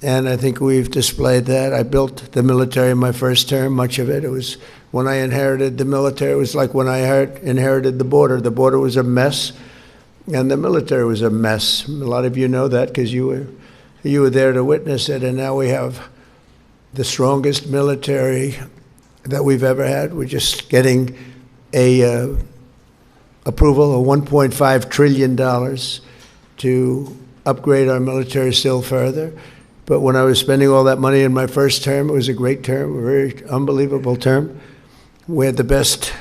And I think we've displayed that. I built the military in my first term, much of it. It was when I inherited the military, it was like when I inherited the border. The border was a mess, and the military was a mess. A lot of you know that because you were there to witness it, and now we have the strongest military that we've ever had. We're just getting a approval of $1.5 trillion to upgrade our military still further. But when I was spending all that money in my first term, it was a great term, a very unbelievable term. We had the best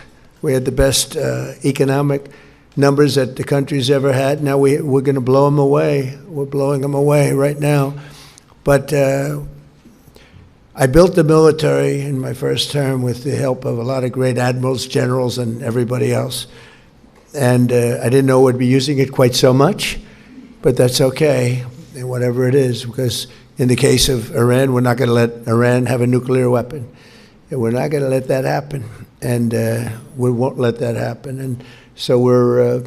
economic numbers that the country's ever had. Now we're going to blow them away. We're blowing them away right now. But I built the military in my first term with the help of a lot of great admirals, generals, and everybody else. And I didn't know we'd be using it quite so much, but that's okay, whatever it is, because in the case of Iran, we're not going to let Iran have a nuclear weapon. And we're not going to let that happen, and we won't let that happen. And so we're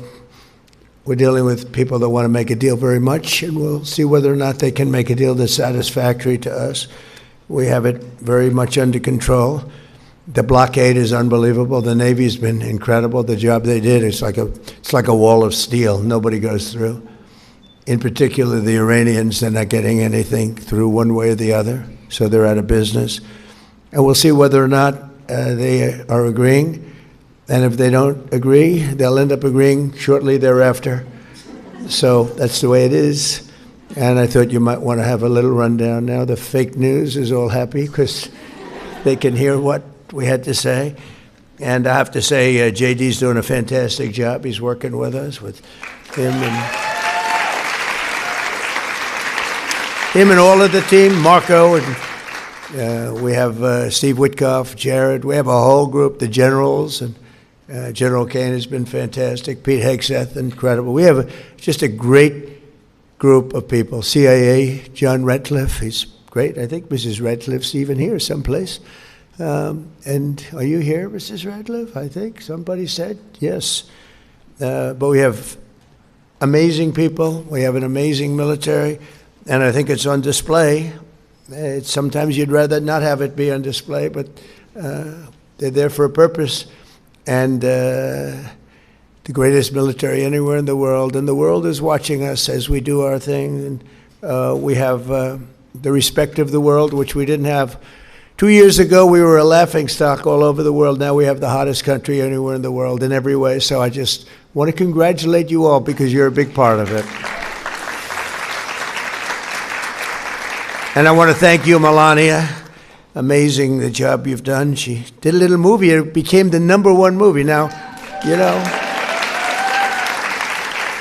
dealing with people that want to make a deal very much, and we'll see whether or not they can make a deal that's satisfactory to us. We have it very much under control. The blockade is unbelievable. The Navy's been incredible. The job they did, it's like a wall of steel. Nobody goes through. In particular, the Iranians, they're not getting anything through one way or the other, so they're out of business. And we'll see whether or not they are agreeing. And if they don't agree, they'll end up agreeing shortly thereafter. So that's the way it is. And I thought you might want to have a little rundown now. The fake news is all happy because they can hear what we had to say. And I have to say, JD's doing a fantastic job. He's working with us, with him and all of the team, Marco, and we have Steve Witkoff, Jared. We have a whole group, the generals, and General Kane has been fantastic. Pete Hegseth, incredible. We have just a great group of people. CIA, John Ratcliffe, he's great. I think Mrs. Ratcliffe's even here someplace. And are you here, Mrs. Ratcliffe? I think somebody said yes. But we have amazing people. We have an amazing military. And I think it's on display. Sometimes you'd rather not have it be on display, but they're there for a purpose. And the greatest military anywhere in the world. And the world is watching us as we do our thing. And we have the respect of the world, which we didn't have. 2 years ago, we were a laughingstock all over the world. Now we have the hottest country anywhere in the world in every way. So I just want to congratulate you all because you're a big part of it. And I want to thank you, Melania. Amazing the job you've done. She did a little movie. It became the #1 movie. Now, you know.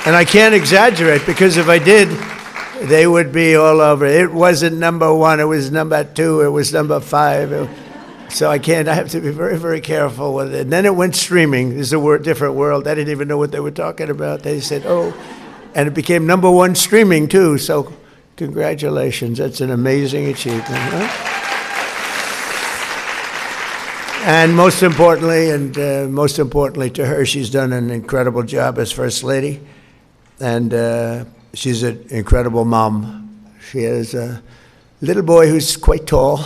And I can't exaggerate because if I did, they would be all over. It wasn't #1. It was #2. It was #5. So I have to be very, very careful with it. And then it went streaming. This is a different world. I didn't even know what they were talking about. They said, oh. And it became #1 streaming, too. So congratulations. That's an amazing achievement. Huh? And most importantly to her, she's done an incredible job as First Lady. And she's an incredible mom. She has a little boy who's quite tall.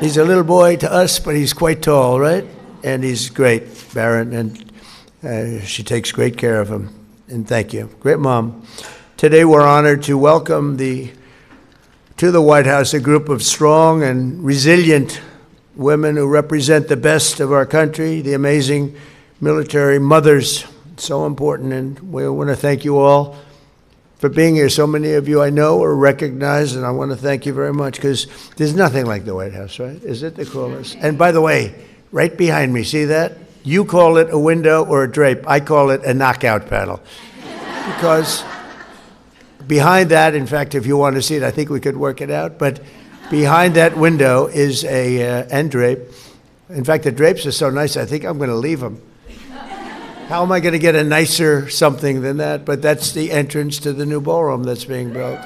He's a little boy to us, but he's quite tall, right? And he's great, Barron, and she takes great care of him. And thank you. Great mom. Today we're honored to welcome to the White House a group of strong and resilient women who represent the best of our country, the amazing military mothers. So important, and we want to thank you all for being here. So many of you I know are recognized, and I want to thank you very much because there's nothing like the White House, right? Is it the coolest? And by the way, right behind me, see that? You call it a window or a drape. I call it a knockout panel. Because behind that, in fact, if you want to see it, I think we could work it out, but behind that window is a end drape. In fact, the drapes are so nice, I think I'm going to leave them. How am I going to get a nicer something than that? But that's the entrance to the new ballroom that's being built,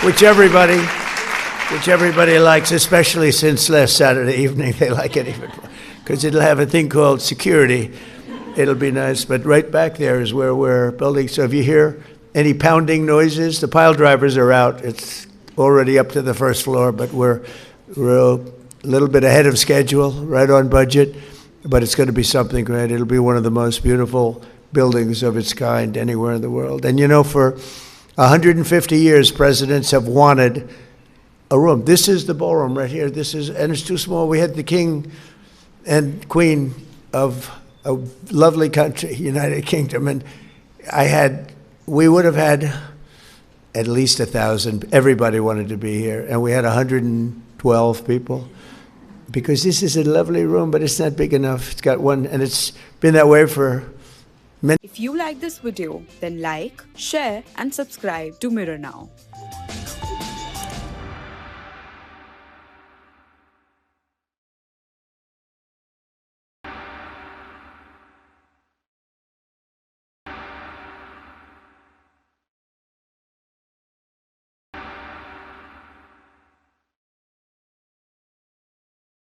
which everybody likes, especially since last Saturday evening. They like it even more because it'll have a thing called security. It'll be nice. But right back there is where we're building. So if you hear any pounding noises. The pile drivers are out. It's already up to the first floor, but we're a little bit ahead of schedule, right on budget. But it's going to be something great. It'll be one of the most beautiful buildings of its kind anywhere in the world. And you know, for 150 years, presidents have wanted a room. This is the ballroom right here. And it's too small. We had the king and queen of a lovely country, United Kingdom, and we would have had at least 1,000. Everybody wanted to be here, and we had 112 people, because this is a lovely room, but it's not big enough. It's got one, and it's been that way for many. If you like this video, then like, share and subscribe to Mirror Now.